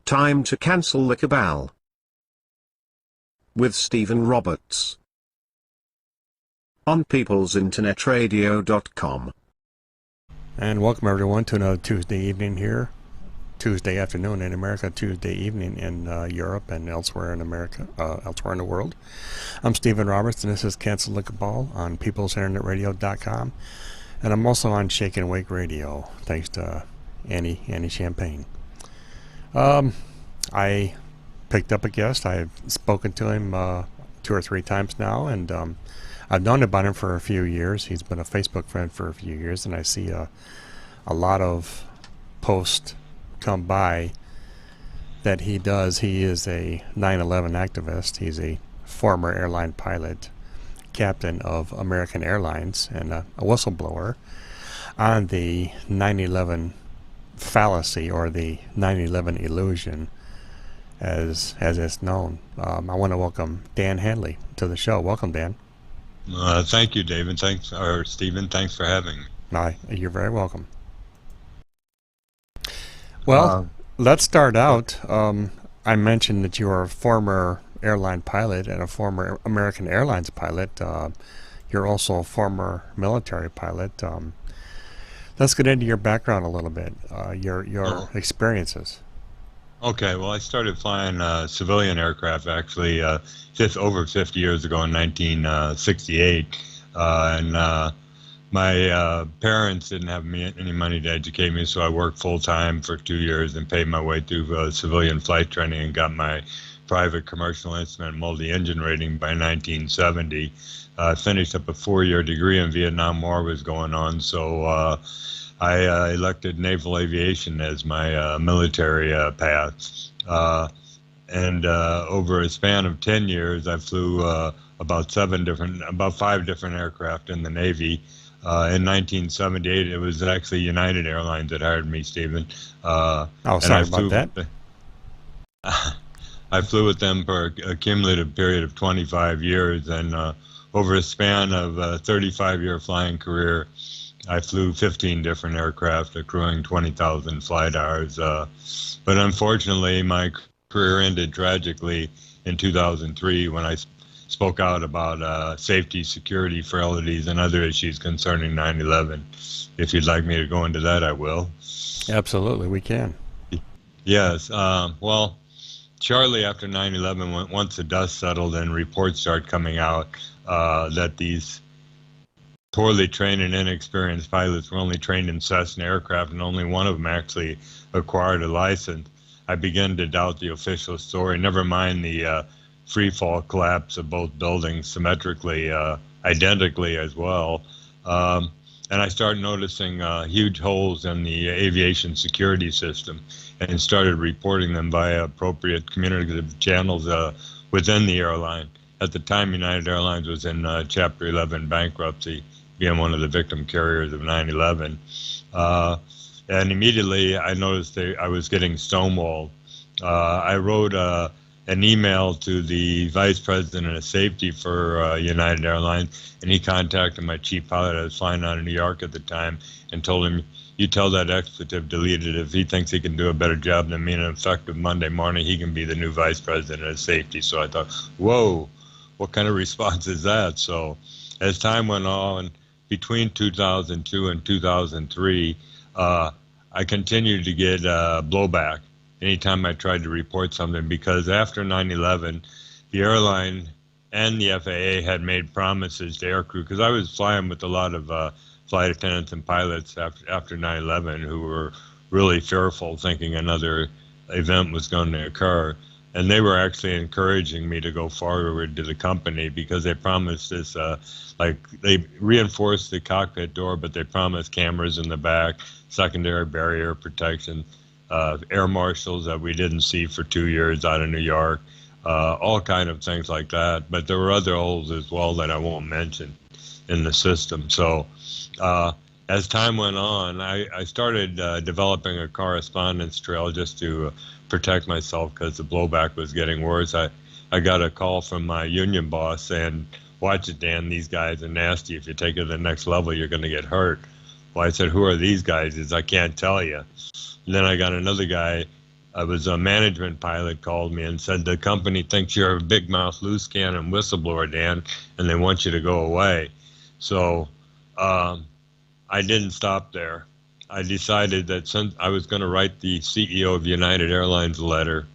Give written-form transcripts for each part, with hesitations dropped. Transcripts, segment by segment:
Time to cancel the cabal. With Stephen Roberts. On peoplesinternetradio.com. And welcome everyone to another Tuesday evening here. Tuesday afternoon in America, Tuesday evening in Europe and elsewhere in America, elsewhere in the world. I'm Stephen Roberts, and this is Cancel The Cabal on peoplesinternetradio.com. And I'm also on Shake and Wake Radio, thanks to Annie Champagne. I picked up a guest. I've spoken to him 2 or 3 times now, and I've known about him for a few years. He's been a Facebook friend for a few years, and I see a lot of posts come by that he does. He is a 9/11 activist. He's a former airline pilot, captain of American Airlines, and a whistleblower on the 9/11 fallacy, or the 9/11 illusion, as it's known. I want to welcome Dan Hanley to the show. Welcome, Dan. Thank you, David. Stephen. Thanks for having me. You're very welcome. Well, let's start out. I mentioned that you are a former airline pilot and a former American Airlines pilot. You're also a former military pilot. Let's get into your background a little bit, your experiences. Okay, well, I started flying civilian aircraft actually just over 50 years ago in 1968, and my parents didn't have any money to educate me, so I worked full-time for 2 years and paid my way through civilian flight training and got my private commercial instrument multi-engine rating by 1970. Finished up a 4-year degree, and Vietnam War was going on, so I elected naval aviation as my military path. And over a span of 10 years, I flew about 5 different aircraft in the Navy. In 1978, it was actually United Airlines that hired me, Stephen. Sorry about that. I flew with them for a cumulative period of 25 years, and over a span of a 35-year flying career, I flew 15 different aircraft, accruing 20,000 flight hours. But unfortunately, my career ended tragically in 2003 when I spoke out about safety, security frailties, and other issues concerning 9/11. If you'd like me to go into that, I will. Absolutely, we can. Yes. Well, shortly after 9/11, once the dust settled and reports started coming out that these poorly trained and inexperienced pilots were only trained in Cessna aircraft, and only one of them actually acquired a license, I began to doubt the official story, never mind the free fall collapse of both buildings symmetrically, identically as well. And I started noticing huge holes in the aviation security system, and started reporting them via appropriate communicative channels within the airline. At the time, United Airlines was in Chapter 11 bankruptcy, being one of the victim carriers of 9/11. And immediately I noticed I was getting stonewalled. I wrote an email to the vice president of safety for United Airlines, and he contacted my chief pilot. I was flying out of New York at the time, and told him, "You tell that expletive deleted. If he thinks he can do a better job than me on an effective Monday morning, he can be the new vice president of safety." So I thought, whoa, what kind of response is that? So as time went on, between 2002 and 2003, I continued to get blowback anytime I tried to report something, because after 9/11, the airline and the FAA had made promises to aircrew, because I was flying with a lot of flight attendants and pilots after 9/11 who were really fearful, thinking another event was going to occur. And they were actually encouraging me to go forward to the company, because they promised this, like they reinforced the cockpit door, but they promised cameras in the back, secondary barrier protection, air marshals that we didn't see for 2 years out of New York, all kind of things like that. But there were other holes as well that I won't mention in the system. So as time went on, I started developing a correspondence trail just to protect myself, because the blowback was getting worse. I got a call from my union boss saying, "Watch it, Dan, these guys are nasty. If you take it to the next level, you're going to get hurt." Well, I said, "Who are these guys?" He says, "I can't tell you." And then I got another guy I was a management pilot called me and said the company thinks you're a big mouth, loose cannon whistleblower, Dan, and they want you to go away. So I didn't stop there. I decided that since I was going to write the CEO of United Airlines a letter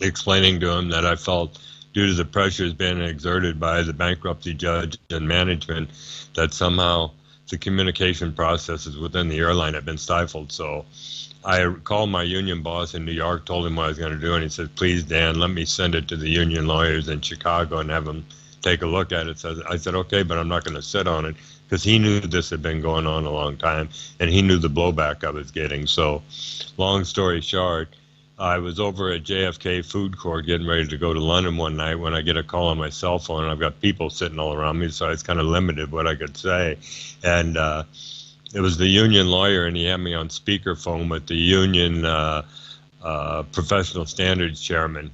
explaining to him that I felt due to the pressures being exerted by the bankruptcy judge and management that somehow the communication processes within the airline have been stifled. So I called my union boss in New York, told him what I was going to do, and he said, please, Dan, let me send it to the union lawyers in Chicago and have them take a look at it. So I said, okay, but I'm not going to sit on it, because he knew this had been going on a long time, and he knew the blowback I was getting. So long story short, I was over at JFK Food Court getting ready to go to London one night when I get a call on my cell phone, and I've got people sitting all around me, so I was kind of limited what I could say. And it was the union lawyer, and he had me on speakerphone with the union professional standards chairman.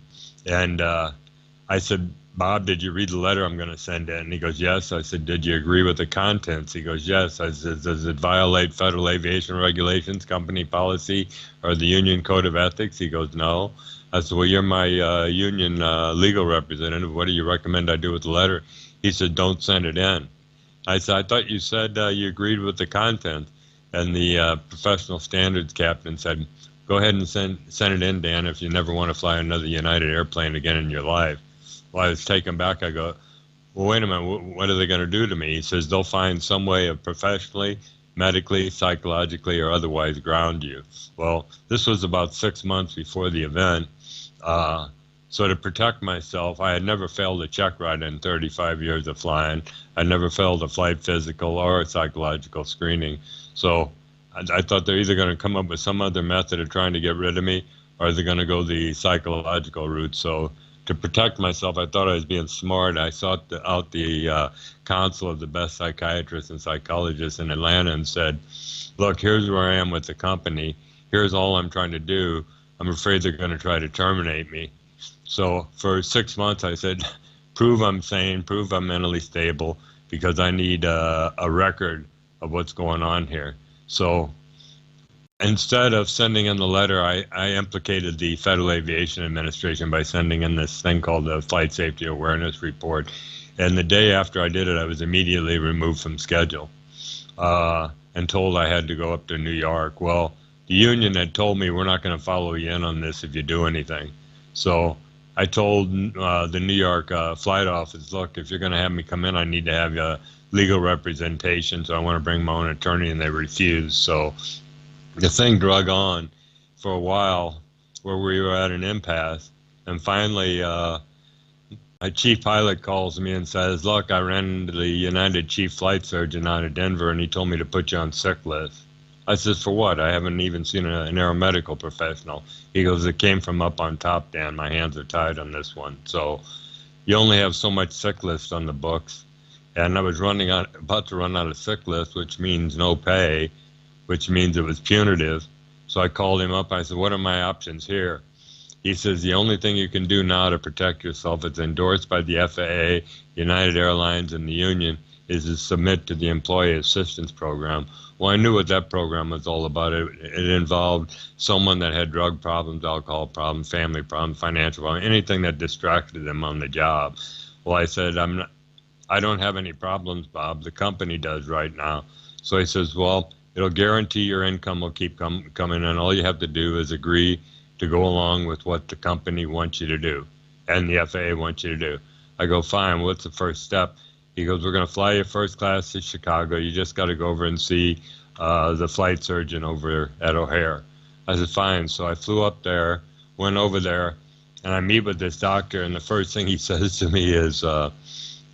And I said, Bob, did you read the letter I'm going to send in? And he goes, yes. I said, did you agree with the contents? He goes, yes. I said, does it violate federal aviation regulations, company policy, or the union code of ethics? He goes, no. I said, well, you're my union legal representative. What do you recommend I do with the letter? He said, don't send it in. I said, I thought you said you agreed with the content. And the professional standards captain said, go ahead and send it in, Dan, if you never want to fly another United airplane again in your life. Well, I was taken back. I go, well, wait a minute, what are they going to do to me? He says, they'll find some way of professionally, medically, psychologically, or otherwise ground you. Well, this was about 6 months before the event. So to protect myself, I had never failed a check ride in 35 years of flying. I never failed a flight physical or a psychological screening. So I thought they're either going to come up with some other method of trying to get rid of me, or they're going to go the psychological route. So to protect myself, I thought I was being smart. I sought out the counsel of the best psychiatrists and psychologists in Atlanta and said, look, here's where I am with the company. Here's all I'm trying to do. I'm afraid they're going to try to terminate me. So for 6 months, I said, prove I'm sane, prove I'm mentally stable, because I need a record of what's going on here. So instead of sending in the letter, I implicated the Federal Aviation Administration by sending in this thing called the Flight Safety Awareness Report. And the day after I did it, I was immediately removed from schedule and told I had to go up to New York. Well, the union had told me, we're not going to follow you in on this if you do anything. So I told the New York flight office, look, if you're going to have me come in, I need to have legal representation, so I want to bring my own attorney, and they refused. So the thing drug on for a while where we were at an impasse. And finally, my chief pilot calls me and says, look, I ran into the United chief flight surgeon out of Denver, and he told me to put you on sick list. I said, for what? I haven't even seen an aeromedical professional. He goes, it came from up on top, Dan. My hands are tied on this one. So you only have so much sick list on the books. And I was about to run out of sick list, which means no pay, which means it was punitive. So I called him up. I said, what are my options here? He says, the only thing you can do now to protect yourself, it's endorsed by the FAA, United Airlines, and the union, is to submit to the Employee Assistance Program. Well, I knew what that program was all about. It involved someone that had drug problems, alcohol problems, family problems, financial problems, anything that distracted them on the job. Well, I said, I don't have any problems, Bob. The company does right now. So he says, well, it'll guarantee your income will keep coming in. All you have to do is agree to go along with what the company wants you to do and the FAA wants you to do. I go, fine, what's the first step? He goes, we're going to fly you first class to Chicago. You just got to go over and see the flight surgeon over at O'Hare. I said, fine. So I flew up there, went over there, and I meet with this doctor, and the first thing he says to me is,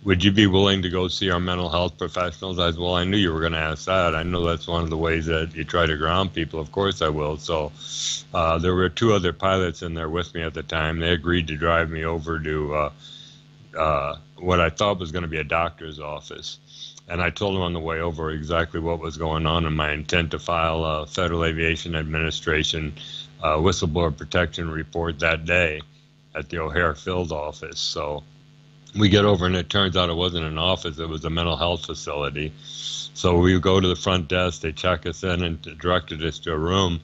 would you be willing to go see our mental health professionals? I said, well, I knew you were going to ask that. I know that's one of the ways that you try to ground people. Of course I will. So there were 2 other pilots in there with me at the time. They agreed to drive me over to what I thought was going to be a doctor's office. And I told them on the way over exactly what was going on and my intent to file a Federal Aviation Administration whistleblower protection report that day at the O'Hare field office. So we get over, and it turns out it wasn't an office, it was a mental health facility. So we go to the front desk, they check us in and directed us to a room,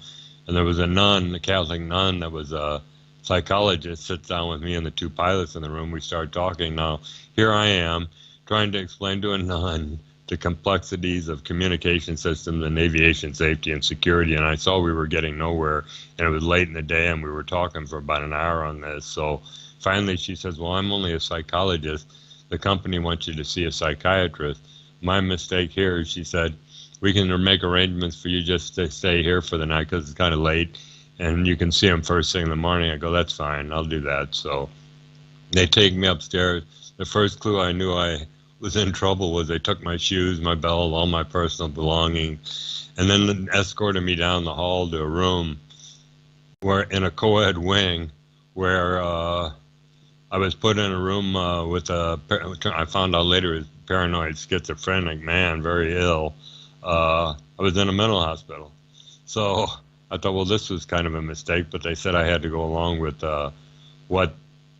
And there was a nun, a Catholic nun that was a psychologist, sits down with me and the two pilots in the room. We start talking. Now, here I am trying to explain to a nun the complexities of communication systems and aviation safety and security, and I saw we were getting nowhere, and it was late in the day, and we were talking for about an hour on this. So finally she says, well, I'm only a psychologist. The company wants you to see a psychiatrist. My mistake here, she said, we can make arrangements for you just to stay here for the night because it's kind of late, and you can see them first thing in the morning. I go, that's fine, I'll do that. So they take me upstairs. The first clue I knew I was in trouble was they took my shoes, my belt, all my personal belongings, and then escorted me down the hall to a room where, in a co-ed wing, where I was put in a room with I found out later, he was a paranoid schizophrenic man, very ill. I was in a mental hospital. So I thought, well, this was kind of a mistake, but they said I had to go along with what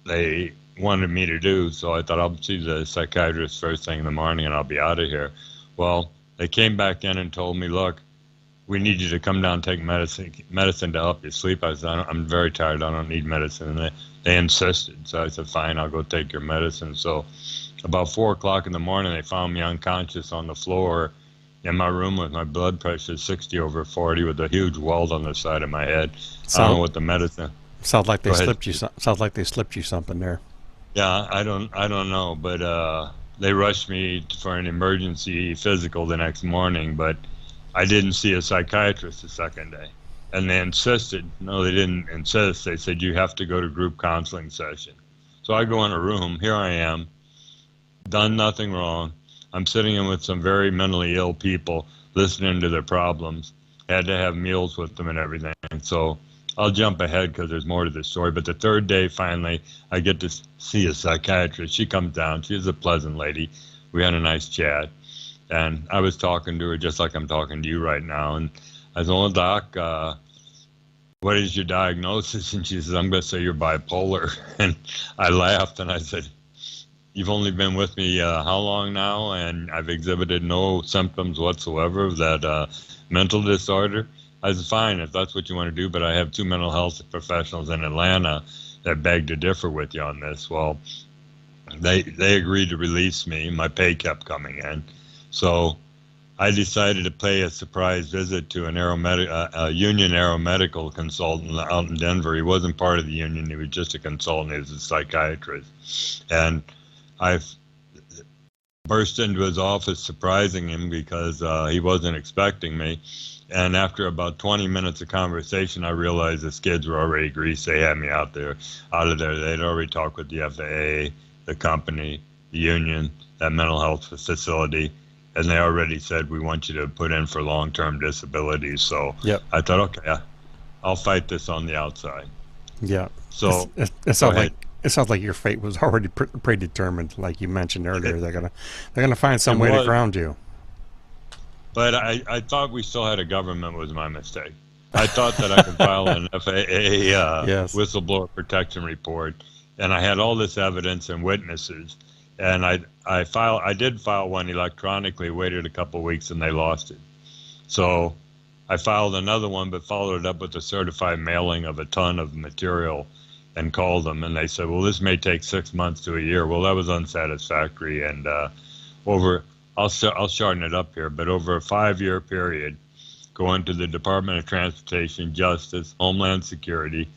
they wanted me to do. So I thought, I'll see the psychiatrist first thing in the morning and I'll be out of here. Well, they came back in and told me, look, we need you to come down and take medicine to help you sleep. I said, I'm very tired. I don't need medicine. And they insisted. So I said, fine, I'll go take your medicine. So about 4 o'clock in the morning, they found me unconscious on the floor in my room with my blood pressure 60/40 with a huge welt on the side of my head. I don't know what the medicine. Sounds like they slipped you. Sounds like they slipped you something there. Yeah, I don't know, but they rushed me for an emergency physical the next morning, but I didn't see a psychiatrist the second day. And they insisted. No, they didn't insist. They said, you have to go to group counseling session. So I go in a room. Here I am, done nothing wrong. I'm sitting in with some very mentally ill people, listening to their problems. Had to have meals with them and everything. So I'll jump ahead because there's more to the story. But the third day, finally, I get to see a psychiatrist. She comes down. She's a pleasant lady. We had a nice chat. And I was talking to her just like I'm talking to you right now. And I said, well, Doc, what is your diagnosis? And she says, I'm going to say you're bipolar. And I laughed and I said, you've only been with me how long now? And I've exhibited no symptoms whatsoever of that mental disorder. I said, fine, if that's what you want to do, but I have 2 mental health professionals in Atlanta that beg to differ with you on this. Well, they agreed to release me. My pay kept coming in. So I decided to pay a surprise visit to a union aeromedical consultant out in Denver. He wasn't part of the union. He was just a consultant. He was a psychiatrist. And I burst into his office surprising him because he wasn't expecting me. And after about 20 minutes of conversation, I realized the skids were already greased. They had me out of there. They'd already talked with the FAA, the company, the union, that mental health facility. And they already said, we want you to put in for long-term disability. So yep. I thought, okay, I'll fight this on the outside. Yeah. So it sounds like your fate was already predetermined, like you mentioned earlier. They're gonna find some way to ground you. But I thought we still had a government was my mistake. I thought that I could file an FAA whistleblower protection report, and I had all this evidence and witnesses. And I did file one electronically, waited a couple of weeks, and they lost it. So I filed another one, but followed it up with a certified mailing of a ton of material and called them. And they said, well, this may take 6 months to a year. Well, that was unsatisfactory. And I'll shorten it up here, but over a 5-year period, going to the Department of Transportation, Justice, Homeland Security.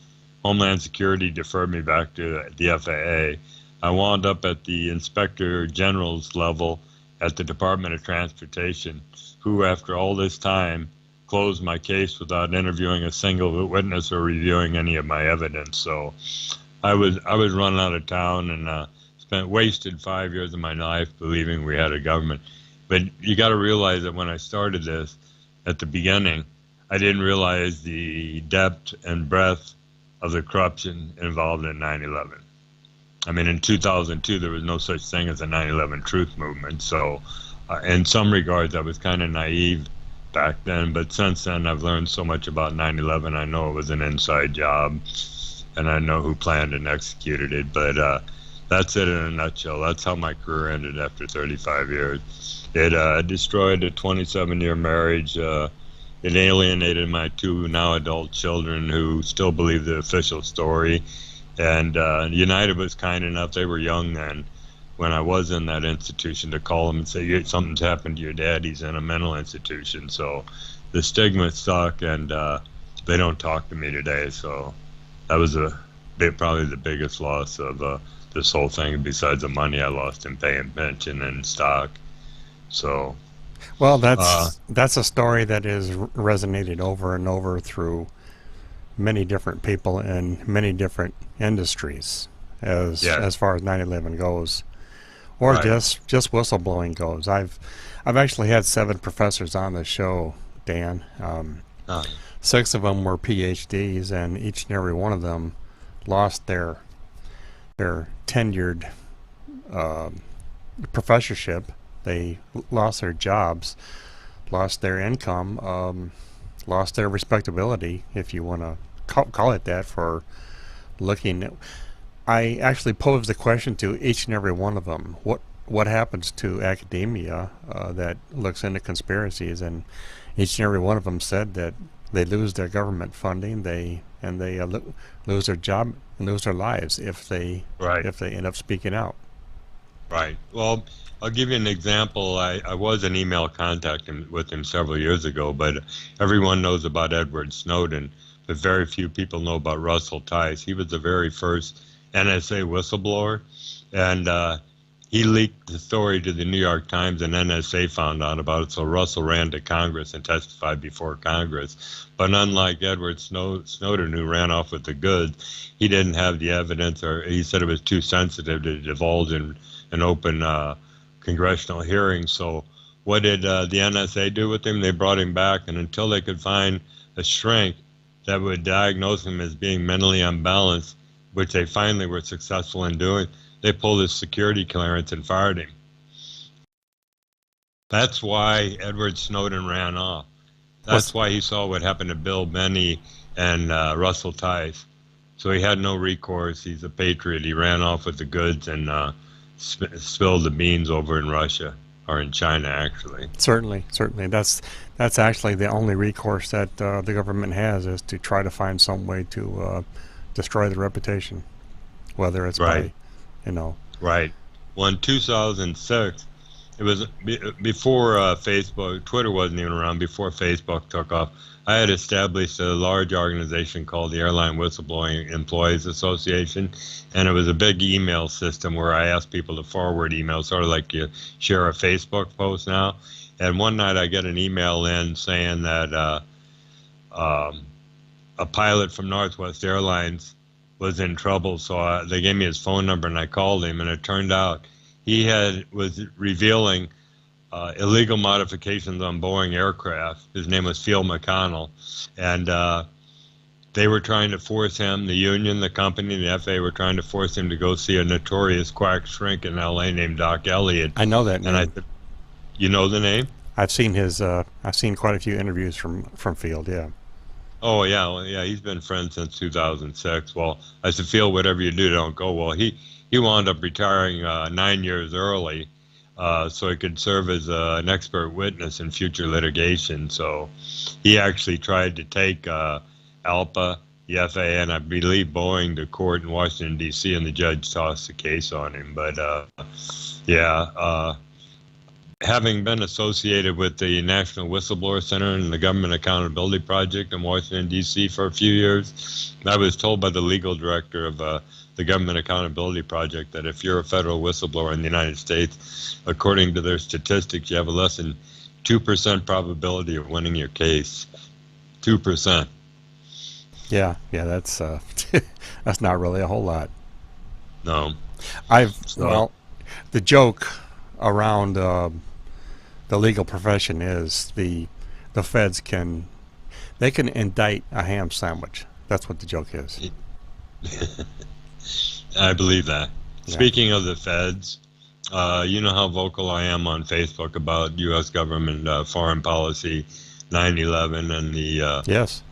Homeland Security deferred me back to the FAA. I wound up at the Inspector General's level at the Department of Transportation, who, after all this time, closed my case without interviewing a single witness or reviewing any of my evidence. So I was run out of town and wasted 5 years of my life believing we had a government. But you got to realize that when I started this at the beginning, I didn't realize the depth and breadth of the corruption involved in 9/11. I mean, in 2002, there was no such thing as a 9/11 truth movement. So in some regards, I was kind of naive back then. But since then, I've learned so much about 9/11. I know it was an inside job, and I know who planned and executed it. But that's it in a nutshell. That's how my career ended after 35 years. It destroyed a 27-year marriage. It alienated my two now adult children who still believe the official story. And United was kind enough, they were young then, when I was in that institution, to call them and say, something's happened to your dad, he's in a mental institution. So the stigma stuck, and they don't talk to me today. So that was probably the biggest loss of this whole thing, besides the money I lost in paying pension and stock. So, well, that's a story that is resonated over and over through many different people in many different industries, as far as 9/11 goes, or Right. just whistleblowing goes. I've actually had 7 professors on the show, Dan. 6 of them were PhDs, and each and every one of them lost their tenured professorship. They lost their jobs, lost their income, lost their respectability, if you want to call it that, for looking at. I actually posed the question to each and every one of them: what happens to academia that looks into conspiracies? And each and every one of them said that they lose their government funding, they lose their job and lose their lives if they end up speaking out. Right. Well, I'll give you an example. I was in email contact with him several years ago, but everyone knows about Edward Snowden, but very few people know about Russell Tice. He was the very first NSA whistleblower, and he leaked the story to the New York Times, and NSA found out about it, so Russell ran to Congress and testified before Congress. But unlike Edward Snowden, who ran off with the goods, he didn't have the evidence, or he said it was too sensitive to divulge in an open congressional hearing. So what did the NSA do with him? They brought him back, and until they could find a shrink that would diagnose him as being mentally unbalanced, which they finally were successful in doing, they pulled his security clearance and fired him. That's why Edward Snowden ran off. That's why he saw what happened to Bill Benny and Russell Tice. So he had no recourse. He's a patriot. He ran off with the goods and spilled the beans over in Russia, or in China, actually. Certainly. That's actually the only recourse that the government has, is to try to find some way to destroy the reputation, whether it's by, Right. Well, in 2006, it was before Facebook, Twitter wasn't even around, before Facebook took off. I had established a large organization called the Airline Whistleblowing Employees Association, and it was a big email system where I asked people to forward emails, sort of like you share a Facebook post now. And one night I get an email in saying that a pilot from Northwest Airlines was in trouble, so they gave me his phone number, and I called him, and it turned out he was revealing illegal modifications on Boeing aircraft. His name was Phil McConnell, and they were trying to force him, the union, the company, the FAA were trying to force him to go see a notorious quack shrink in L.A. named Doc Elliott. I know that name. And I said, you know the name? I've seen I've seen quite a few interviews from Field, yeah. Oh, yeah, well, yeah, he's been friends since 2006. Well, I said, Phil, whatever you do, don't go. Well, he wound up retiring 9 years early, so he could serve as an expert witness in future litigation. So he actually tried to take ALPA, the FAA, and I believe Boeing to court in Washington, D.C., and the judge tossed the case on him. But, having been associated with the National Whistleblower Center and the Government Accountability Project in Washington, D.C. for a few years, I was told by the legal director of the Government Accountability Project that if you're a federal whistleblower in the United States, according to their statistics, you have a less than 2% probability of winning your case. 2%. Yeah, that's that's not really a whole lot. No. Well, the joke around the legal profession is the feds can indict a ham sandwich. That's what the joke is. I believe that. Yeah. Speaking of the feds, you know how vocal I am on Facebook about U.S. government foreign policy, 9/11, and the yes.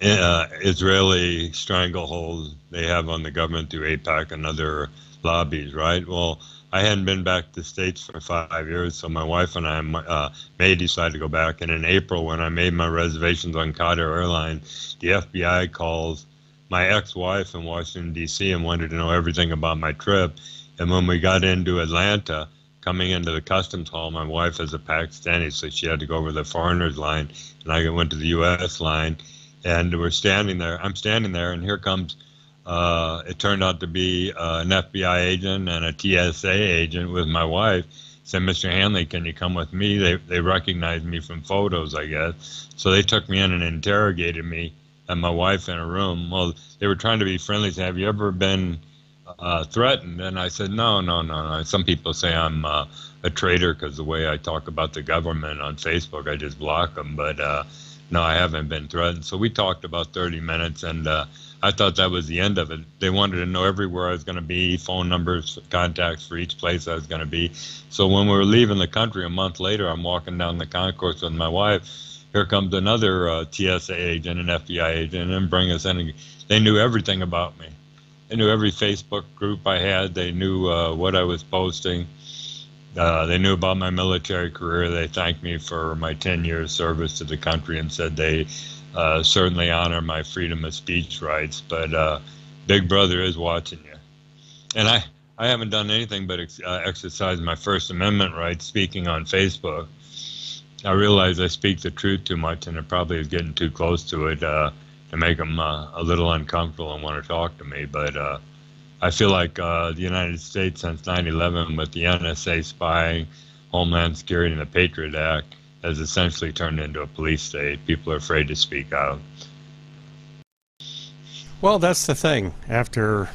Israeli stranglehold they have on the government through AIPAC and other lobbies, right? Well, I hadn't been back to the States for 5 years, so my wife and I may decide to go back. And in April, when I made my reservations on United Airlines, the FBI calls my ex-wife in Washington, D.C. and wanted to know everything about my trip. And when we got into Atlanta, coming into the customs hall, my wife is a Pakistani, so she had to go over the foreigners line, and I went to the U.S. line. And we're standing there. I'm standing there, and here comes, it turned out to be an FBI agent and a TSA agent with my wife. Said, Mr. Hanley, can you come with me? They recognized me from photos, I guess. So they took me in and interrogated me and my wife in a room. Well, they were trying to be friendly. Said, have you ever been threatened? And I said, no. Some people say I'm a traitor because the way I talk about the government on Facebook, I just block them. But no, I haven't been threatened. So we talked about 30 minutes, and I thought that was the end of it. They wanted to know everywhere I was going to be, phone numbers, contacts for each place I was going to be. So when we were leaving the country a month later, I'm walking down the concourse with my wife. Here comes another TSA agent, an FBI agent, and bring us in. They knew everything about me. They knew every Facebook group I had. They knew what I was posting. They knew about my military career. They thanked me for my 10 years service to the country and said they certainly honor my freedom of speech rights. But Big Brother is watching you. And I haven't done anything but exercise my First Amendment rights speaking on Facebook. I realize I speak the truth too much, and it probably is getting too close to it to make them a little uncomfortable and want to talk to me. But I feel like the United States since 9/11 with the NSA spying, Homeland Security, and the Patriot Act has essentially turned into a police state. People are afraid to speak out. Well, that's the thing. After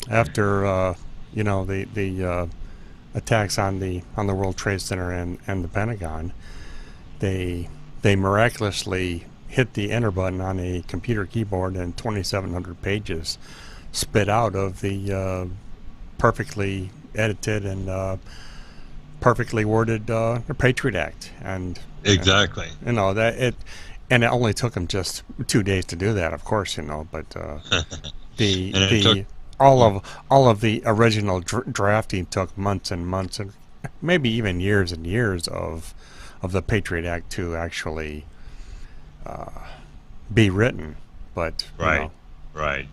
you know, the attacks on the World Trade Center and the Pentagon, they miraculously hit the enter button on a computer keyboard, and 2,700 pages spit out of the perfectly edited and perfectly worded Patriot Act. And exactly, you know that it only took them just 2 days to do that, of course, you know. But all of the original drafting took months and months, and maybe even years and years of the Patriot Act to actually be written. But right, you know, right.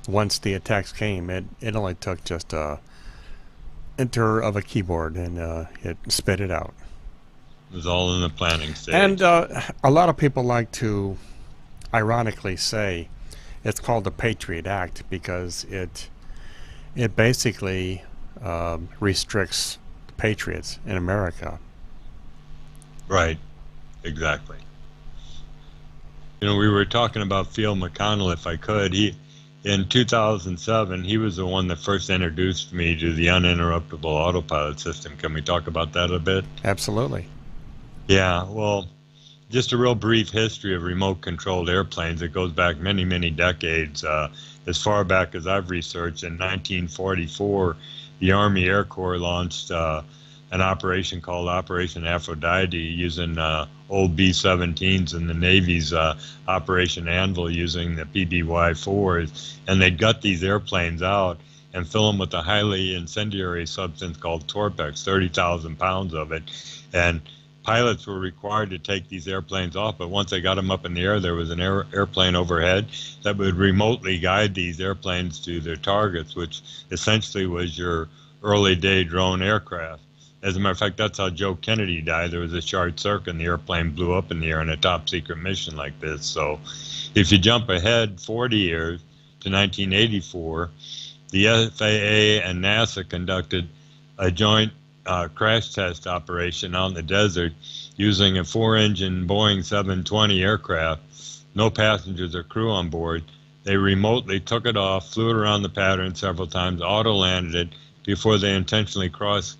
Once the attacks came, it only took just a enter of a keyboard, and it spit it out. It was all in the planning stage. And a lot of people like to ironically say it's called the Patriot Act because it basically restricts patriots in America. Right, exactly. You know, we were talking about Phil McConnell, if I could. In 2007, he was the one that first introduced me to the uninterruptible autopilot system. Can we talk about that a bit? Absolutely. Yeah, well, just a real brief history of remote-controlled airplanes. It goes back many, many decades. As far back as I've researched, in 1944, the Army Air Corps launched an operation called Operation Aphrodite using old B-17s, and the Navy's Operation Anvil using the PBY-4s. And they'd gut these airplanes out and fill them with a highly incendiary substance called Torpex, 30,000 pounds of it. And pilots were required to take these airplanes off, but once they got them up in the air, there was an airplane overhead that would remotely guide these airplanes to their targets, which essentially was your early day drone aircraft. As a matter of fact, that's how Joe Kennedy died. There was a short circuit and the airplane blew up in the air in a top secret mission like this. So if you jump ahead 40 years to 1984, the FAA and NASA conducted a joint crash test operation out in the desert using a 4-engine Boeing 720 aircraft, no passengers or crew on board. They remotely took it off, flew it around the pattern several times, auto-landed it before they intentionally crash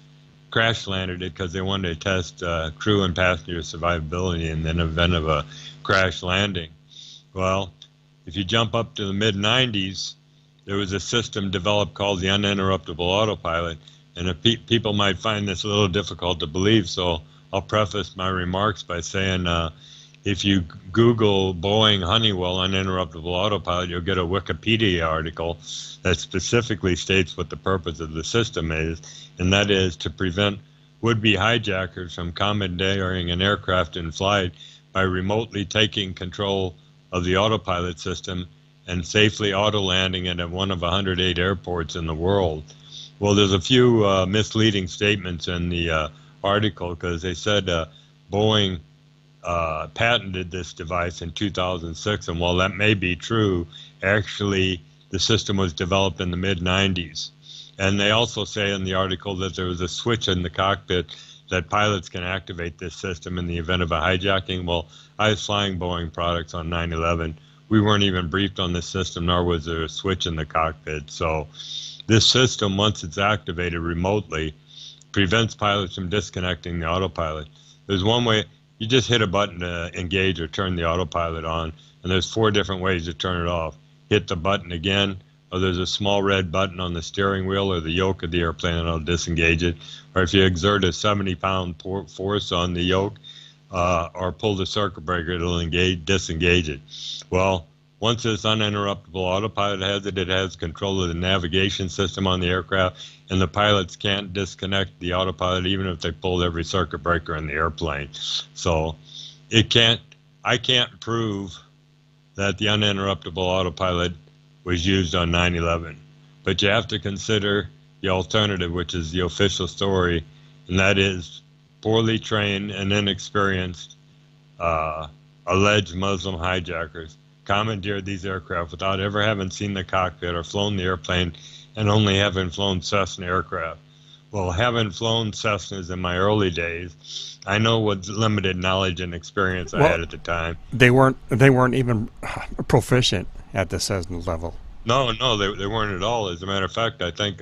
landed it because they wanted to test crew and passenger survivability in the event of a crash landing. Well, if you jump up to the mid-90s, there was a system developed called the uninterruptible autopilot. And people might find this a little difficult to believe, so I'll preface my remarks by saying if you Google Boeing Honeywell uninterruptible autopilot, you'll get a Wikipedia article that specifically states what the purpose of the system is, and that is to prevent would-be hijackers from commandeering an aircraft in flight by remotely taking control of the autopilot system and safely auto-landing it at one of 108 airports in the world. Well, there's a few misleading statements in the article, because they said Boeing patented this device in 2006, and while that may be true, actually the system was developed in the mid-90s. And they also say in the article that there was a switch in the cockpit that pilots can activate this system in the event of a hijacking. Well, I was flying Boeing products on 9/11. We weren't even briefed on this system, nor was there a switch in the cockpit. So this system, once it's activated remotely, prevents pilots from disconnecting the autopilot. There's one way, you just hit a button to engage or turn the autopilot on, and there's 4 different ways to turn it off. Hit the button again, or there's a small red button on the steering wheel or the yoke of the airplane, and it'll disengage it. Or if you exert a 70-pound force on the yoke or pull the circuit breaker, it'll disengage it. Well, once this uninterruptible autopilot has it, it has control of the navigation system on the aircraft, and the pilots can't disconnect the autopilot even if they pulled every circuit breaker in the airplane. So I can't prove that the uninterruptible autopilot was used on 9/11. But you have to consider the alternative, which is the official story, and that is poorly trained and inexperienced alleged Muslim hijackers commandeered these aircraft without ever having seen the cockpit or flown the airplane, and only having flown Cessna aircraft. Well, having flown Cessnas in my early days, I know what limited knowledge and experience I had at the time. They weren't even proficient at the Cessna level. No, they weren't at all. As a matter of fact, I think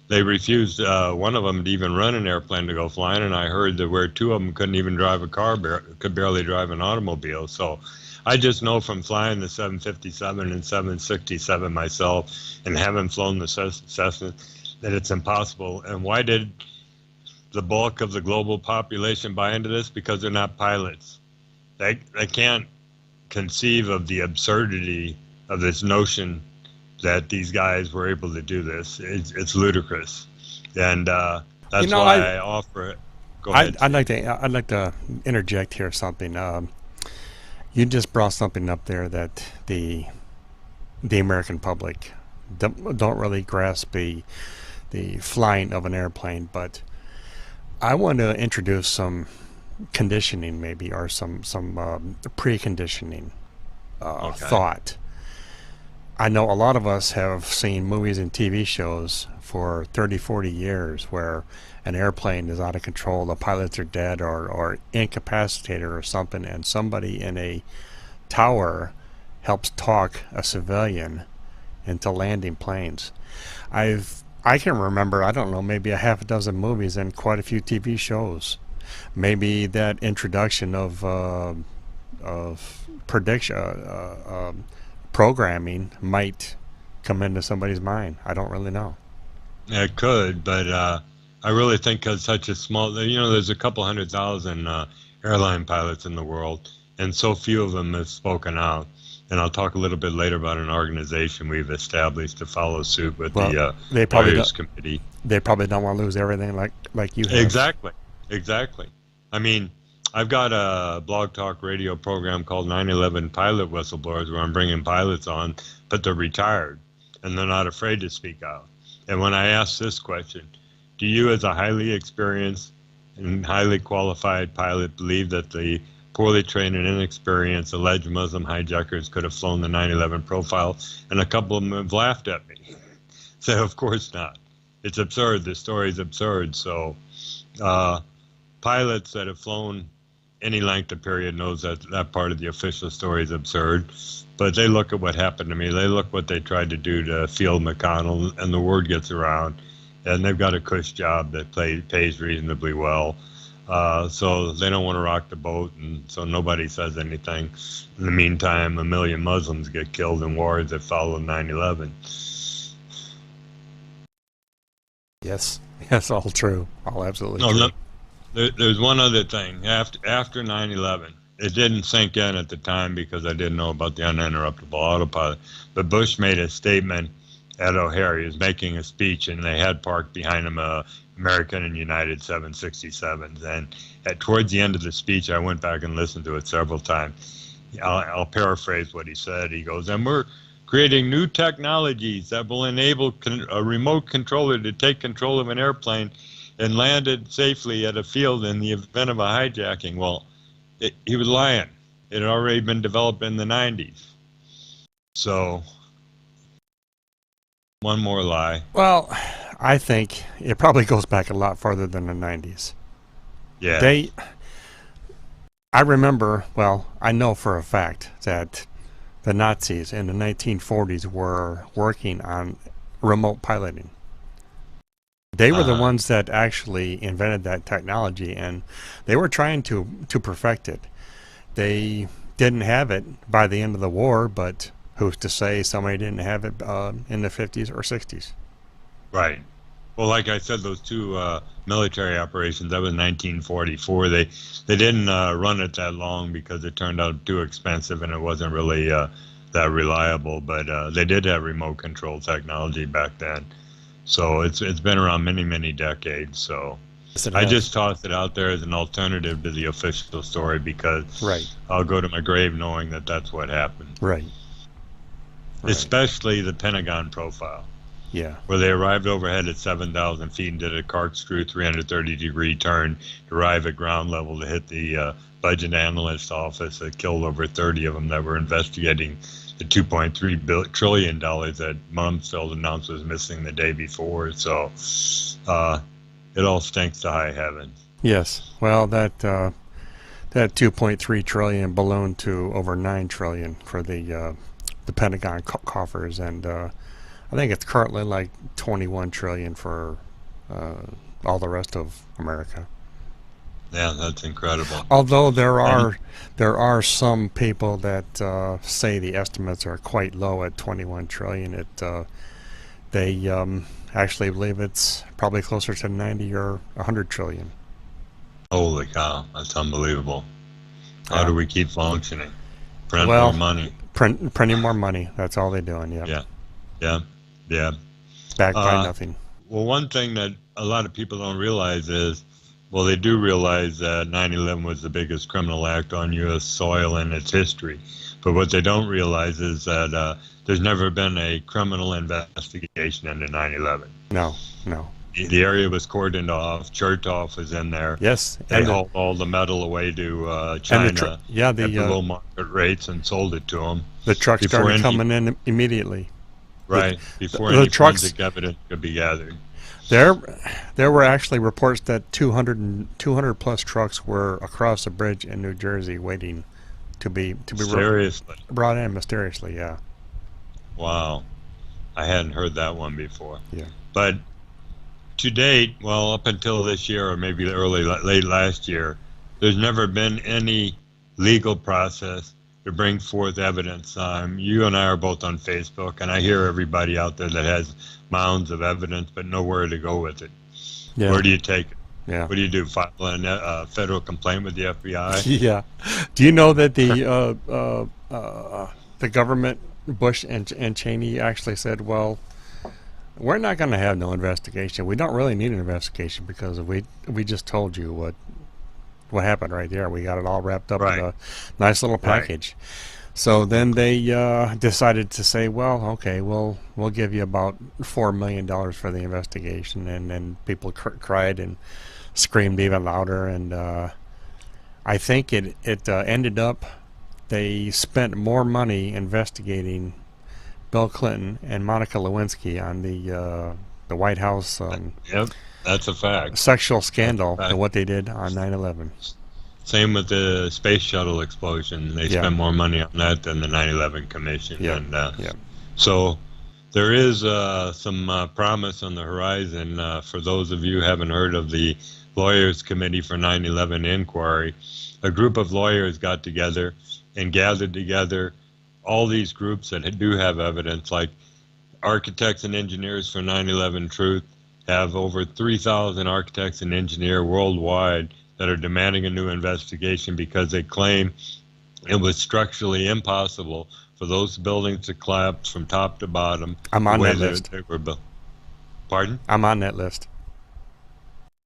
they refused one of them to even run an airplane to go flying, and I heard that where 2 of them couldn't even drive a car, could barely drive an automobile. So I just know from flying the 757 and 767 myself and having flown the Cessna that it's impossible. And why did the bulk of the global population buy into this? Because they're not pilots. They can't conceive of the absurdity of this notion that these guys were able to do this. It's ludicrous, and that's why I offer it. Go ahead. I'd like to interject here something. You just brought something up there that the American public don't really grasp the flying of an airplane, but I want to introduce some conditioning, maybe, or some preconditioning thought. I know a lot of us have seen movies and TV shows for 30, 40 years where an airplane is out of control, the pilots are dead or incapacitated or something, and somebody in a tower helps talk a civilian into landing planes. I can remember, I don't know, maybe a half a dozen movies and quite a few TV shows. Maybe that introduction of programming might come into somebody's mind. I don't really know. It could, but I really think because such a small, there's a couple 100,000 airline pilots in the world, and so few of them have spoken out. And I'll talk a little bit later about an organization we've established to follow suit with the Lawyers Committee. They probably don't want to lose everything like you have. Exactly. I mean, I've got a blog talk radio program called 9/11 Pilot Whistleblowers, where I'm bringing pilots on, but they're retired, and they're not afraid to speak out. And when I ask this question, do you as a highly experienced and highly qualified pilot believe that the poorly trained and inexperienced alleged Muslim hijackers could have flown the 9/11 profile? And a couple of them have laughed at me. So of course not. It's absurd. The story's absurd. So pilots that have flown any length of period knows that that part of the official story is absurd. But they look at what happened to me. They look what they tried to do to Field McConnell, and the word gets around. And they've got a cush job that pays reasonably well. So they don't want to rock the boat, and so nobody says anything. In the meantime, 1 million Muslims get killed in wars that follow 9/11. Yes, all true. All absolutely true. There's one other thing. After 9/11, it didn't sink in at the time because I didn't know about the uninterruptible autopilot. But Bush made a statement at O'Hare. He was making a speech, and they had parked behind him American and United 767s. And towards the end of the speech, I went back and listened to it several times. I'll paraphrase what he said. He goes, "And we're creating new technologies that will enable a remote controller to take control of an airplane and land it safely at a field in the event of a hijacking." Well, he was lying. It had already been developed in the 90s. So, one more lie. Well, I think it probably goes back a lot farther than the 90s. Yeah. I remember, well, I know for a fact that the Nazis in the 1940s were working on remote piloting. They were the ones that actually invented that technology, and they were trying to perfect it. They didn't have it by the end of the war, but who's to say somebody didn't have it in the 50s or 60s? Right. Well, like I said, those two military operations, that was 1944. They didn't run it that long because it turned out too expensive and it wasn't really that reliable. But they did have remote control technology back then. So it's been around many, many decades. So I just tossed it out there as an alternative to the official story because I'll go to my grave knowing that that's what happened. Right. Especially the Pentagon profile. Yeah. Where they arrived overhead at 7,000 feet and did a corkscrew 330-degree turn to arrive at ground level to hit the budget analyst office that killed over 30 of them that were investigating the $2.3 trillion that Rumsfeld announced was missing the day before. So it all stinks to high heaven. Yes. Well, that 2.3 trillion ballooned to over 9 trillion for the Pentagon coffers, and I think it's currently like 21 trillion for all the rest of America. Yeah, that's incredible. Although there are some people that say the estimates are quite low at 21 trillion. They actually believe it's probably closer to 90 or 100 trillion. Holy cow, that's unbelievable. How do we keep functioning? Print well, more money. Printing more money. That's all they're doing. Yeah. Yeah. Backed by nothing. Well, one thing that a lot of people don't realize is, well, they do realize that 9/11 was the biggest criminal act on U.S. soil in its history. But what they don't realize is that there's never been a criminal investigation into 9/11. No. The area was cordoned off. Chertoff was in there. Yes. They hauled all the metal away to China at the low market rates and sold it to them. The trucks started coming in immediately. Right, before any forensic evidence could be gathered. There were actually reports that 200 plus trucks were across the bridge in New Jersey waiting to be brought in mysteriously. Yeah. Wow, I hadn't heard that one before. Yeah. But to date, well, up until this year or maybe late last year, there's never been any legal process to bring forth evidence. You and I are both on Facebook, and I hear everybody out there that has mounds of evidence, but nowhere to go with it. Yeah. Where do you take it? Yeah. What do you do? File a federal complaint with the FBI? Yeah. Do you know that the government, Bush and Cheney, actually said, well, we're not going to have no investigation. We don't really need an investigation because we just told you what happened right there. We got it all wrapped up in a nice little package. Right. So then they decided to say, well, okay, we'll give you about $4 million for the investigation. And then people cried and screamed even louder. And I think it ended up, they spent more money investigating Bill Clinton and Monica Lewinsky on the White House yep, that's a fact. Sexual scandal than what they did on 9/11. Same with the space shuttle explosion. They spent more money on that than the 9/11 Commission. Yeah. And so there is some promise on the horizon. For those of you who haven't heard of the Lawyers Committee for 9/11 Inquiry, a group of lawyers got together and gathered together all these groups that do have evidence, like Architects and Engineers for 9/11 Truth have over 3,000 architects and engineers worldwide that are demanding a new investigation because they claim it was structurally impossible for those buildings to collapse from top to bottom. I'm on that list. They were built. Pardon? I'm on that list.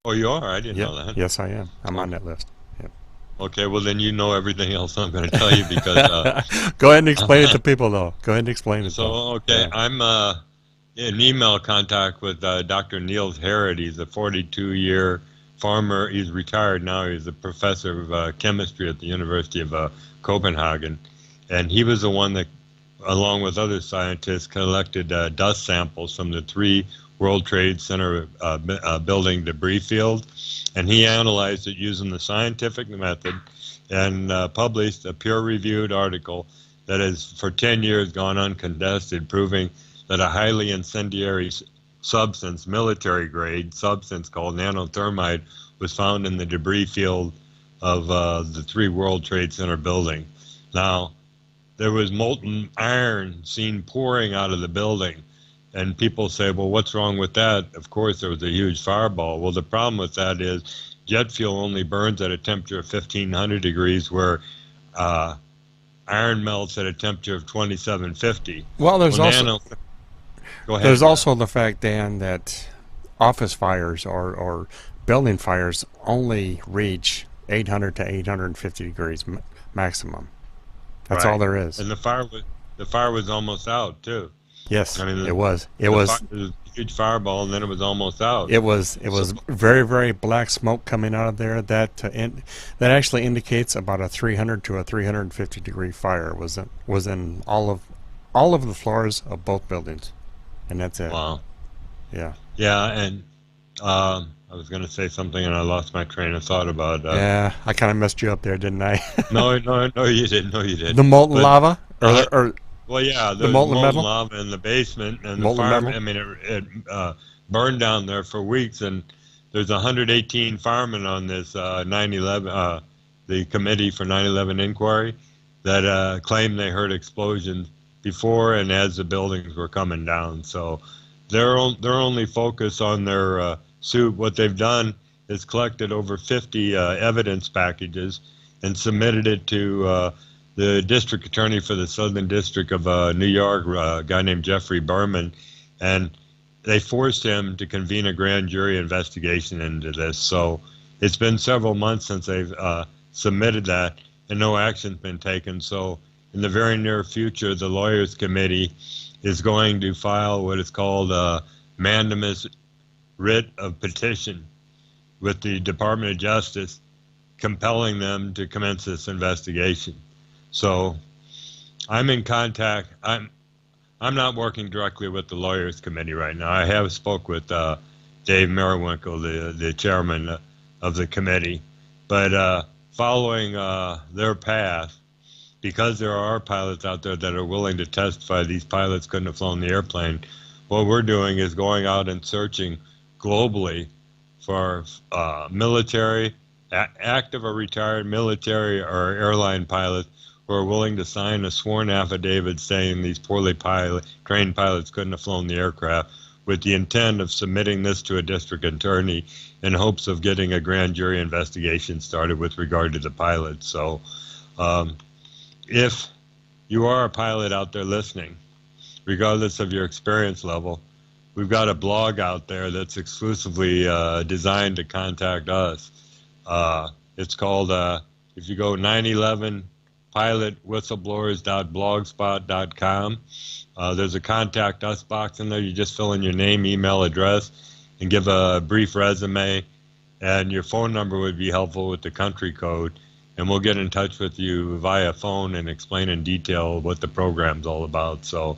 Oh, you are? I didn't know that. Yes, I am. I'm on that list. Yep. Okay, well then you know everything else I'm going to tell you because... Go ahead and explain it to people, though. Go ahead and explain it. So, okay, yeah. I'm in email contact with Dr. Niels Harrod. He's a 42-year farmer. He's retired now. He's a professor of chemistry at the University of Copenhagen. And he was the one that, along with other scientists, collected dust samples from the 3 World Trade Center building debris field. And he analyzed it using the scientific method and published a peer-reviewed article that has for 10 years gone uncontested, proving that a highly incendiary substance, military-grade substance called nanothermite, was found in the debris field of the 3 World Trade Center building. Now, there was molten iron seen pouring out of the building, and people say, well, what's wrong with that? Of course, there was a huge fireball. Well, the problem with that is jet fuel only burns at a temperature of 1,500 degrees, where iron melts at a temperature of 2,750. Well, there's also... Go ahead. There's also the fact, Dan, that office fires or building fires only reach 800 to 850 degrees maximum. That's all there is. And the fire was almost out too. Yes, I mean, it was. It was a huge fireball, and then it was almost out. It was very, very black smoke coming out of there. That actually indicates about a 300 to a 350 degree fire was in all of the floors of both buildings. And that's it. Wow. Yeah. Yeah, and I was going to say something, and I lost my train of thought about. Yeah, I kind of messed you up there, didn't I? No, you didn't. No, you didn't. The molten lava, or well, yeah, the molten lava in the basement, and the molten fire. metal? I mean, it burned down there for weeks, and there's 118 firemen on this 9/11, the committee for 9/11 inquiry, that claim they heard explosions before and as the buildings were coming down. So they're only focused on their suit. What they've done is collected over 50 evidence packages and submitted it to the district attorney for the Southern District of New York, a guy named Jeffrey Berman, and they forced him to convene a grand jury investigation into this. So it's been several months since they've submitted that, and no action's been taken. So in the very near future, the Lawyers Committee is going to file what is called a mandamus writ of petition with the Department of Justice, compelling them to commence this investigation. So I'm in contact. I'm not working directly with the Lawyers Committee right now. I have spoke with Dave Merriwinkle, the chairman of the committee, but following their path, because there are pilots out there that are willing to testify these pilots couldn't have flown the airplane, what we're doing is going out and searching globally for military, active or retired military or airline pilots who are willing to sign a sworn affidavit saying these poorly trained pilots couldn't have flown the aircraft, with the intent of submitting this to a district attorney in hopes of getting a grand jury investigation started with regard to the pilots. So if you are a pilot out there listening, regardless of your experience level, we've got a blog out there that's exclusively designed to contact us. It's called, if you go 911pilotwhistleblowers.blogspot.com, there's a contact us box in there. You just fill in your name, email address, and give a brief resume, and your phone number would be helpful with the country code, and we'll get in touch with you via phone and explain in detail what the program's all about. So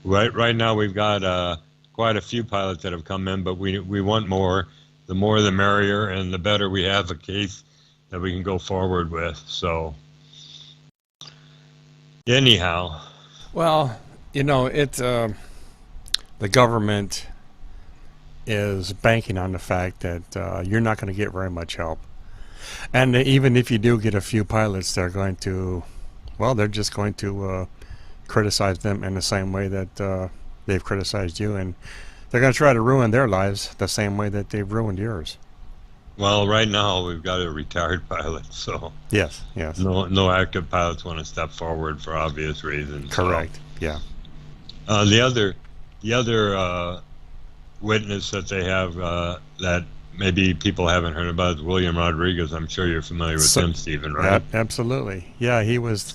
right now we've got quite a few pilots that have come in, but we want more. The more the merrier, and the better we have a case that we can go forward with. So anyhow. Well, you know, the government is banking on the fact that you're not going to get very much help. And even if you do get a few pilots, they're going to, well, they're just going to criticize them in the same way that they've criticized you, and they're going to try to ruin their lives the same way that they've ruined yours. Well, right now we've got a retired pilot, so Yes, yes. no active pilots want to step forward for obvious reasons. So Correct. Yeah. uh, the other the other witness that they have that maybe people haven't heard about is William Rodriguez. I'm sure you're familiar with So, him, Stephen, right? absolutely. Yeah, he was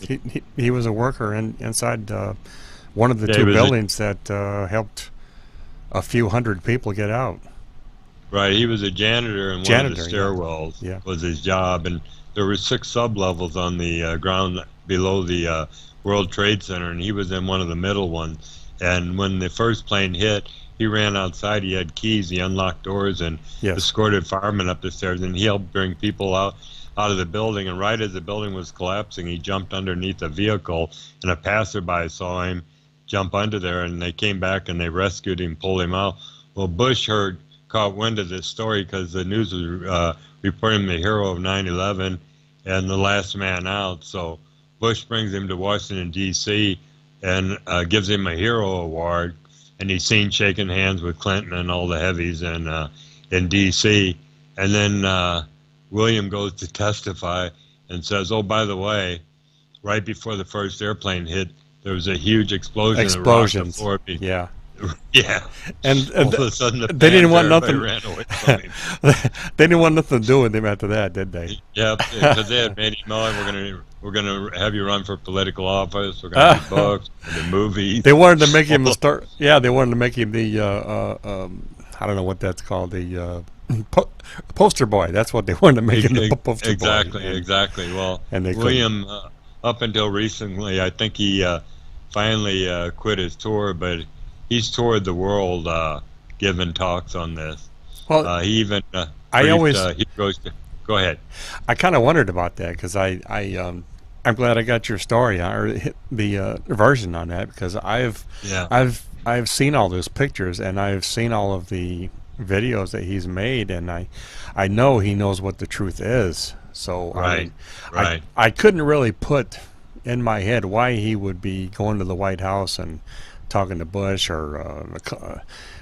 a worker inside one of the Yeah, he two was a buildings that helped a few hundred people get out. Right, he was a janitor, and one of the Janitor, yeah. stairwells Yeah. was his job. And there were 6 sublevels on the ground below the World Trade Center, and he was in one of the middle ones. And when the first plane hit, he ran outside. He had keys. He unlocked doors and Yes. escorted firemen up the stairs, and he helped bring people out of the building. And right as the building was collapsing, he jumped underneath a vehicle, and a passerby saw him jump under there, and they came back and they rescued him, pulled him out. Well, Bush caught wind of this story because the news was reporting him the hero of 9/11 and the last man out. So Bush brings him to Washington, D.C., and gives him a hero award. And he's seen shaking hands with Clinton and all the heavies in D.C. And then William goes to testify and says, "Oh, by the way, right before the first airplane hit, there was a huge explosion. Explosions. That rocked the floor." Yeah. Yeah. And All of a sudden, the they didn't want everybody nothing. ran away from him. They didn't want nothing to do with him after that, did they? Yeah, because they had made him know we're gonna have you run for political office. We're gonna do books, the movies. They wanted to make him the star. Yeah, they wanted to make him the I don't know what that's called, the poster boy. That's what they wanted to make him, the poster Exactly, boy. exactly. Well, And they William, up until recently, I think he finally quit his tour, but he's toured the world giving talks on this. Well, He even I always he goes to, go ahead. I kind of wondered about that because I'm glad I got your story or the version on that because Yeah. I've seen all those pictures and I've seen all of the videos that he's made and I know he knows what the truth is. So I mean, Right. I couldn't really put in my head why he would be going to the White House and talking to Bush or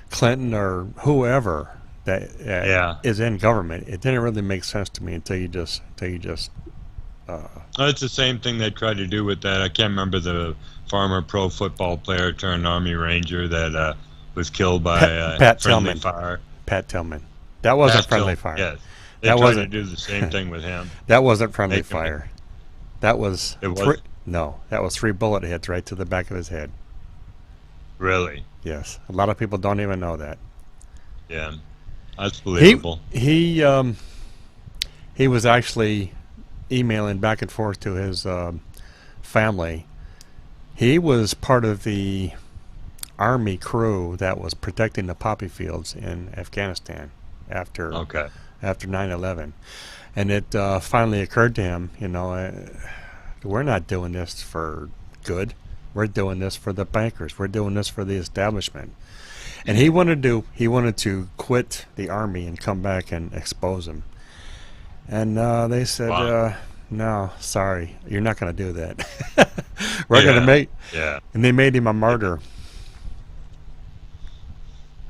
Clinton or whoever that Yeah. is in government. It didn't really make sense to me until you just It's the same thing they tried to do with that. I can't remember the former pro football player turned Army Ranger that was killed by Pat friendly Tillman. fire. Pat Tillman. That wasn't Pat friendly Tillman, fire. Yes. They That tried wasn't to do the same thing with him. that wasn't friendly Make him- fire. That was It was? that was 3 bullet hits right to the back of his head. Really? Yes. A lot of people don't even know that. Yeah. That's believable. He was actually emailing back and forth to his family. He was part of the Army crew that was protecting the poppy fields in Afghanistan after Okay. after 9/11, and it finally occurred to him, we're not doing this for good. We're doing this for the bankers. We're doing this for the establishment. And he wanted to quit the Army and come back and expose them. And they said, Wow. no, sorry, you're not going to do that. We're going to make, Yeah. and they made him a martyr.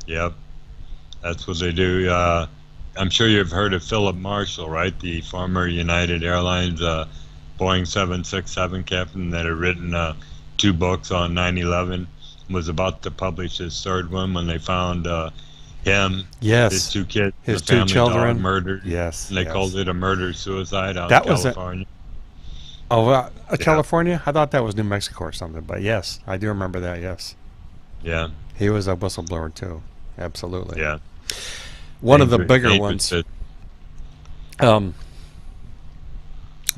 Yep. That's what they do. I'm sure you've heard of Philip Marshall, right? The former United Airlines Boeing 767 captain that had written 2 books on 9/11. Was about to publish his 3rd one when they found him, Yes. his 2 kids, His the 2 family children. dog murdered. Yes. And they yes. called it a murder-suicide out That in was California. Oh, Yeah. California? I thought that was New Mexico or something. But yes, I do remember that, yes. Yeah, He was a whistleblower too. Absolutely. yeah. One of the Dangerous- bigger dangerous ones. bit. I'm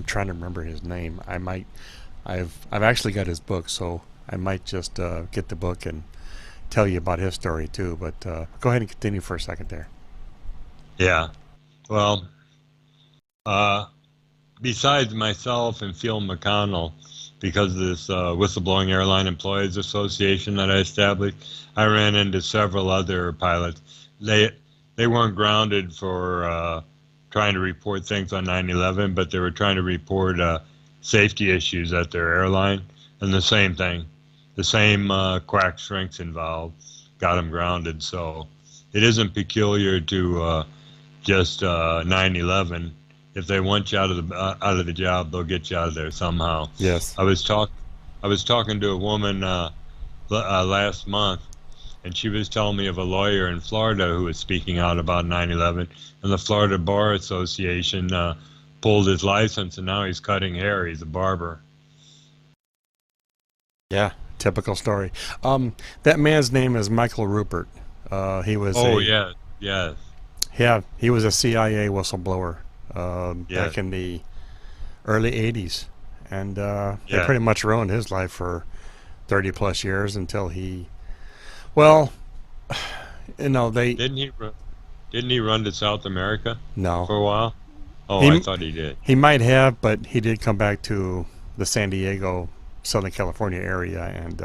trying to remember his name. I've actually got his book, so I might just get the book and tell you about his story too. But go ahead and continue for a second there. Yeah. Well, besides myself and Phil McConnell, because of this Whistleblowing Airline Employees Association that I established, I ran into several other pilots. They weren't grounded for trying to report things on 9/11, but they were trying to report safety issues at their airline, and the same thing. The same quack shrinks involved got them grounded. So it isn't peculiar to just 9/11. If they want you out of the job, they'll get you out of there somehow. Yes. I was talking to a woman last month, and she was telling me of a lawyer in Florida who was speaking out about 9/11, and the Florida Bar Association pulled his license, and now he's cutting hair. He's a barber. Yeah, typical story. That man's name is Michael Rupert. He was. Yeah, yes. Yeah, he was a CIA whistleblower Yes. back in the early '80s, and they Yeah. pretty much ruined his life for 30 plus years until he. Well, they Didn't he run to South America no. for a while? Oh, He- I thought he did. He might have, but he did come back to the San Diego, Southern California area, and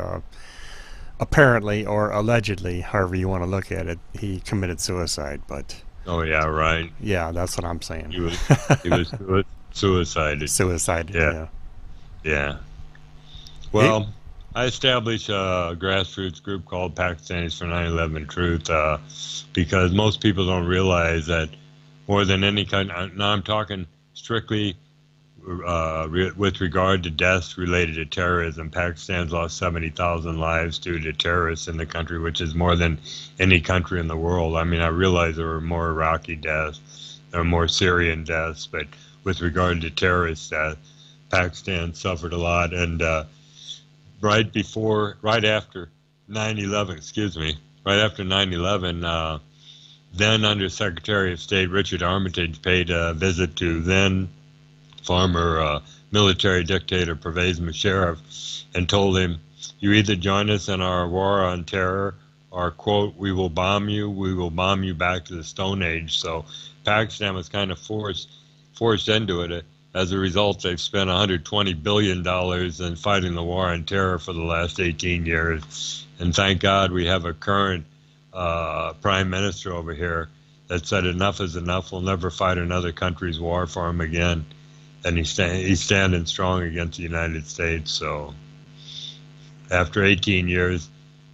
apparently, or allegedly, however you want to look at it, he committed suicide. But Oh yeah, right. yeah, that's what I'm saying. He was suicided. Suicide. Yeah. Yeah. Well, I established a grassroots group called Pakistanis for 9/11 Truth because most people don't realize that more than any kind. Now I'm talking strictly with regard to deaths related to terrorism. Pakistan's lost 70,000 lives due to terrorists in the country, which is more than any country in the world. I mean, I realize there were more Iraqi deaths, there were more Syrian deaths, but with regard to terrorist deaths, Pakistan suffered a lot. And right after 9/11, right after 9/11, then Under Secretary of State Richard Armitage paid a visit to then former military dictator Pervez Musharraf and told him, "You either join us in our war on terror, or, quote, we will bomb you back to the Stone Age." So Pakistan was kind of forced into it. As a result, they've spent $120 billion in fighting the war on terror for the last 18 years. And thank God we have a current prime minister over here that said enough is enough. We'll never fight another country's war for him again. And he's standing strong against the United States. So after 18 years,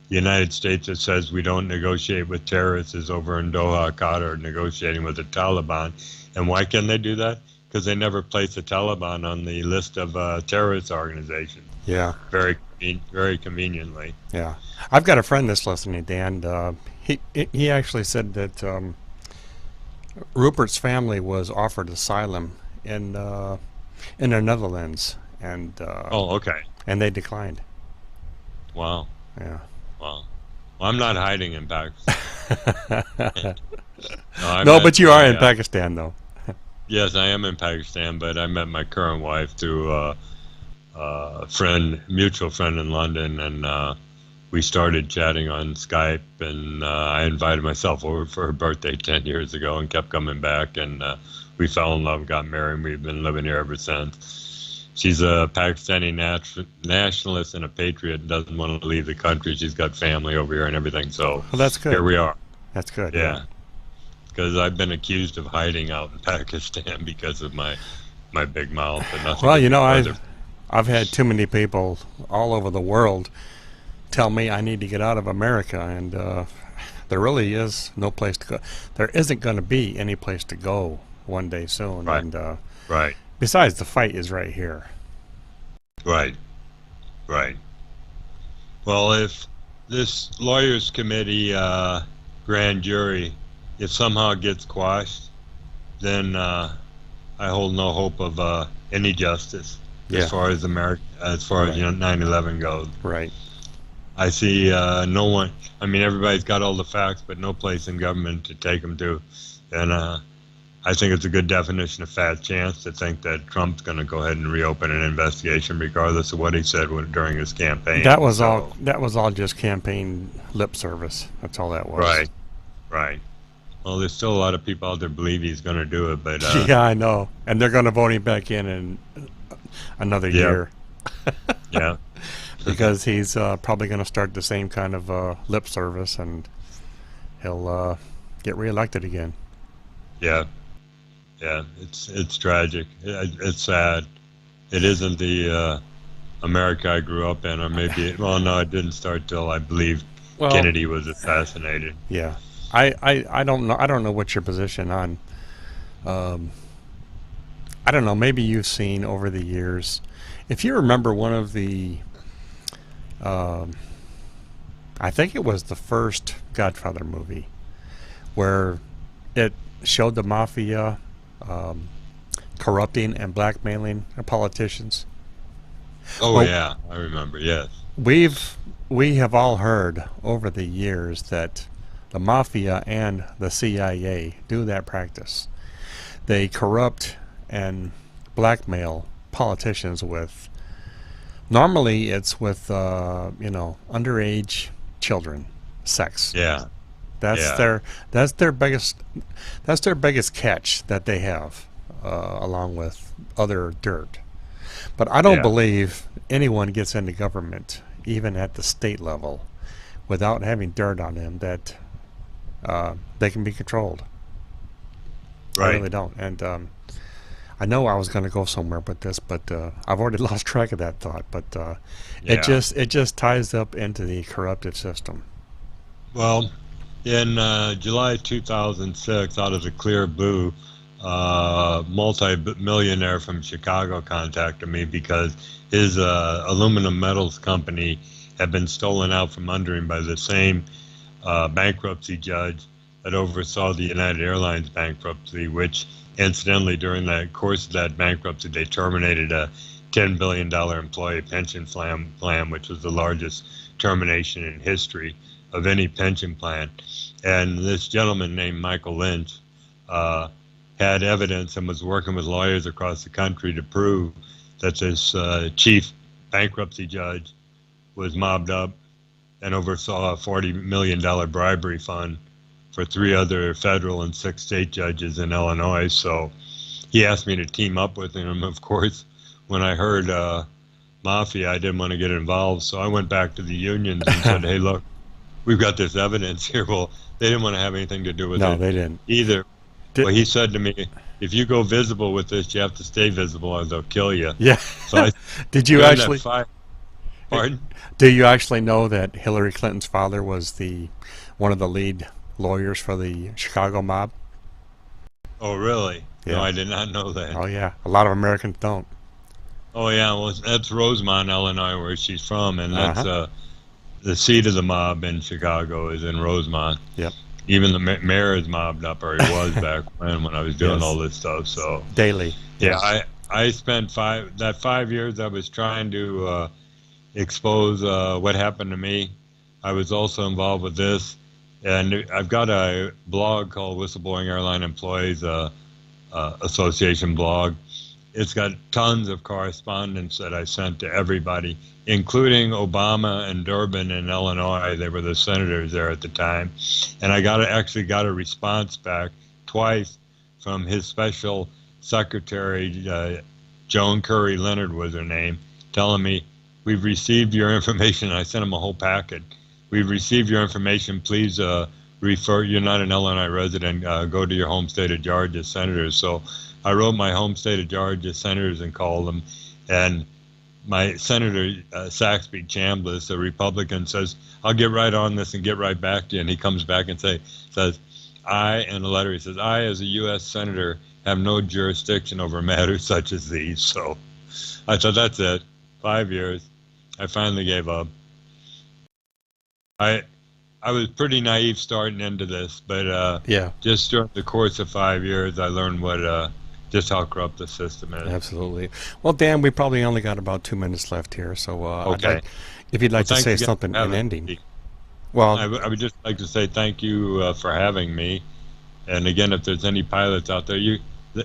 the United States that says we don't negotiate with terrorists is over in Doha, Qatar, negotiating with the Taliban. And why can they do that? Because they never placed the Taliban on the list of terrorist organizations. Yeah. Very conveniently. Yeah. I've got a friend that's listening, Dan. He actually said that Rupert's family was offered asylum in the Netherlands, and Okay. and they declined. Wow. Yeah. Wow. Well, I'm not hiding in Pakistan. No, but you are in Pakistan, though. Yes, I am in Pakistan, but I met my current wife through a mutual friend in London, and we started chatting on Skype, and I invited myself over for her birthday 10 years ago and kept coming back, and we fell in love, got married, and we've been living here ever since. She's a Pakistani nationalist and a patriot and doesn't want to leave the country. She's got family over here and everything, so Well, that's good. here we are. That's good. Yeah. Because I've been accused of hiding out in Pakistan because of my big mouth. And nothing. Well, I've had too many people all over the world tell me I need to get out of America, and there really is no place to go. There isn't going to be any place to go one day soon. Right. And Right. besides, the fight is right here. Right. Right. Well, if this lawyers committee grand jury, if somehow it gets quashed, then I hold no hope of any justice as far as America, as far as 9/11 goes. Right. I see no one. I mean, everybody's got all the facts, but no place in government to take them to. And I think it's a good definition of fat chance to think that Trump's going to go ahead and reopen an investigation, regardless of what he said during his campaign. That was all. That was all just campaign lip service. That's all that was. Right. Right. Well, there's still a lot of people out there believe he's going to do it, but Yeah, I know, and they're going to vote him back in another year. Yeah. Because he's probably going to start the same kind of lip service, and he'll get reelected again. Yeah. Yeah. It's tragic. It's sad. It isn't the America I grew up in, or maybe well, no, it didn't start till I believe Kennedy was assassinated. Yeah. I don't know. I don't know what your position on I don't know, maybe you've seen over the years, if you remember one of the, I think it was the first Godfather movie, where it showed the mafia corrupting and blackmailing politicians. Oh Well, yeah, I remember. Yes. we have all heard over the years that the mafia and the CIA do that practice. They corrupt and blackmail politicians with, normally it's with underage children, sex. Yeah. That's Yeah. their biggest catch that they have, along with other dirt. But I don't Yeah. believe anyone gets into government, even at the state level, without having dirt on them that they can be controlled. I Right. really don't. And I know I was going to go somewhere with this, but I've already lost track of that thought. But Yeah. it just ties up into the corruptive system. Well, in July 2006, out of the clear blue, multi-millionaire from Chicago contacted me because his aluminum metals company had been stolen out from under him by the same bankruptcy judge that oversaw the United Airlines bankruptcy, which incidentally during the course of that bankruptcy they terminated a $10 billion employee pension plan, which was the largest termination in history of any pension plan. And this gentleman named Michael Lynch had evidence and was working with lawyers across the country to prove that this chief bankruptcy judge was mobbed up and oversaw a $40 million bribery fund for 3 other federal and 6 state judges in Illinois. So he asked me to team up with him. Of course, when I heard mafia, I didn't want to get involved. So I went back to the unions and said, hey, look, we've got this evidence here. Well, they didn't want to have anything to do with No, it they didn't. either. Well, he said to me, if you go visible with this, you have to stay visible or they'll kill you. Yeah. So I Did you during that actually? Pardon? Do you actually know that Hillary Clinton's father was one of the lead lawyers for the Chicago mob? Oh, really? Yeah. No, I did not know that. Oh yeah, a lot of Americans don't. Oh, yeah. Well, that's Rosemont, Illinois, where she's from, and that's Uh-huh. the seat of the mob in Chicago is in Rosemont. Yep. Even the mayor is mobbed up, or he was back when I was doing Yes. all this stuff. So Daily. yeah, Yes. I spent 5 years I was trying to expose what happened to me. I was also involved with this, and I've got a blog called Whistleblowing Airline Employees Association blog. It's got tons of correspondence that I sent to everybody, including Obama and Durbin in Illinois. They were the senators there at the time, and I actually got a response back twice from his special secretary, Joan Curry Leonard was her name, telling me, we've received your information. I sent him a whole packet. We've received your information. Please refer. You're not an Illinois resident. Go to your home state of Georgia senators. So I wrote my home state of Georgia senators and called them. And my Senator Saxby Chambliss, a Republican, says, I'll get right on this and get right back to you. And he comes back and says, in a letter, he says, I, as a U.S. Senator, have no jurisdiction over matters such as these. So I thought, that's it. 5 years. I finally gave up. I was pretty naive starting into this, but Yeah. just during the course of 5 years, I learned just how corrupt the system is. Absolutely. Well, Dan, we probably only got about 2 minutes left here, so Okay. if you'd like to Thanks say again something for in having ending. me. Well, I would just like to say thank you for having me. And again, if there's any pilots out there,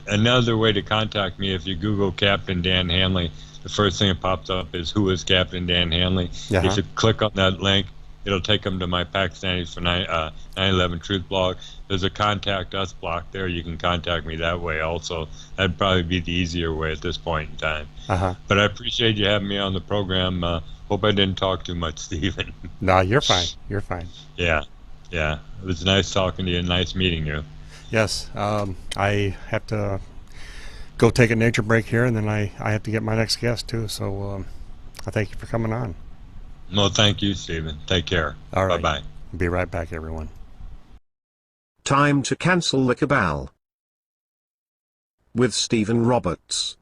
another way to contact me, if you Google Captain Dan Hanley, the first thing that pops up is who is Captain Dan Hanley. Uh-huh. If you click on that link, it'll take them to my Pakistanis for 9/11 Truth blog. There's a contact us block there. You can contact me that way also. That'd probably be the easier way at this point in time. uh-huh. But I appreciate you having me on the program. Hope I didn't talk too much, Stephen. No, you're fine. You're fine. Yeah. It was nice talking to you and nice meeting you. Yes. I have to go take a nature break here, and then I have to get my next guest, too. So I thank you for coming on. No, thank you, Stephen. Take care. All right. Bye-bye. Be right back, everyone. Time to cancel the cabal. with Stephen Roberts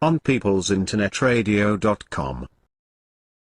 on peoplesinternetradio.com.